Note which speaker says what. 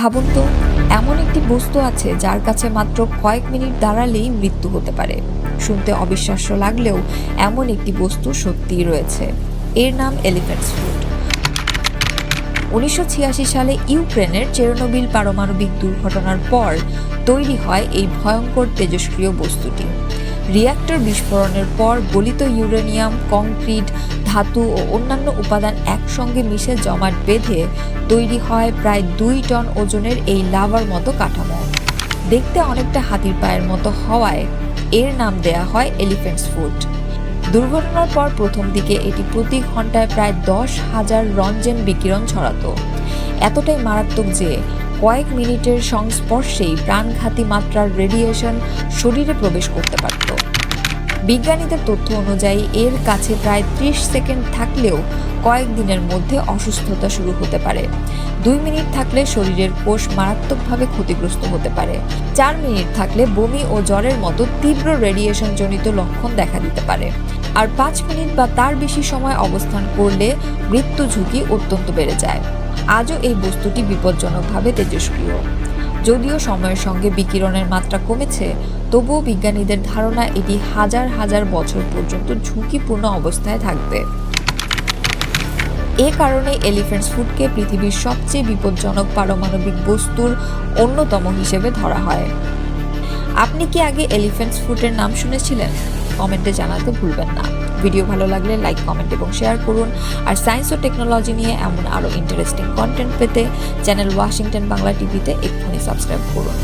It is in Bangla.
Speaker 1: ভাবুন তো, এমন একটি বস্তু আছে যার কাছে মাত্র কয়েক মিনিট দাঁড়ালেই মৃত্যু হতে পারে। শুনতে অবিশ্বাস্য লাগলেও এমন একটি বস্তু সত্যিই রয়েছে। এর নাম এলিফ্যান্টস ফুট। 1986 সালে ইউক্রেনের চেরনোবিল পারমাণবিক দুর্ঘটনার পর তৈরি হয় এই ভয়ঙ্কর তেজস্ক্রিয় বস্তুটি। রিঅ্যাক্টর বিস্ফোরণের পর গলিত ইউরেনিয়াম, কংক্রিট, ধাতু ও অন্যান্য উপাদান একসঙ্গে মিশে জমাট বেঁধে তৈরি হয় প্রায় 2 টন ওজনের এই লাভার মতো কাঠামো। দেখতে অনেকটা হাতির পায়ের মতো হওয়ায় এর নাম দেয়া হয় এলিফ্যান্টস ফুট। দুর্ঘটনার পর প্রথম দিকে এটি প্রতি ঘন্টায় প্রায় 10,000 রentgen বিকিরণ ছড়াতো। এতটাই মারাত্মক যে কয়েক মিনিটের সংস্পর্শেই প্রাণঘাতী মাত্রার রেডিয়েশন শরীরে প্রবেশ করতে পারত। বিজ্ঞানীদের তথ্য অনুযায়ী এর কাছে প্রায় 30 সেকেন্ড থাকলেও কয়েক দিনের মধ্যে অসুস্থতা শুরু হতে পারে। 2 মিনিট থাকলে শরীরের কোষ মারাত্মকভাবে ক্ষতিগ্রস্ত হতে পারে। 4 মিনিট থাকলে বমি ও জ্বরের মতো তীব্র রেডিয়েশন জনিত লক্ষণ দেখা দিতে পারে। আর 5 মিনিট বা তার বেশি সময় অবস্থান করলে মৃত্যু ঝুঁকি অত্যন্ত বেড়ে যায়। আজও এই বস্তুটি বিপজ্জনকভাবে তেজস্ক্রিয়। যদিও সময়ের সঙ্গে বিকিরণের মাত্রা কমেছে, তবুও বিজ্ঞানীদের ধারণা এটি হাজার হাজার বছর পর্যন্ত ঝুঁকিপূর্ণ অবস্থায় থাকবে। এ কারণে এলিফ্যান্টস ফুটকে পৃথিবীর সবচেয়ে বিপজ্জনক পারমাণবিক বস্তুর অন্যতম হিসেবে ধরা হয়। আপনি কি আগে এলিফ্যান্টস ফুটের নাম শুনেছিলেন? কমেন্টে জানাতে ভুলবেন না। ভিডিও ভালো লাগলে লাইক, কমেন্ট এবং শেয়ার করুন। আর সায়েন্স ও টেকনোলজি নিয়ে এমন আরও ইন্টারেস্টিং কন্টেন্ট পেতে চ্যানেল ওয়াশিংটন বাংলা টিভিতে এক্ষুনি সাবস্ক্রাইব করুন।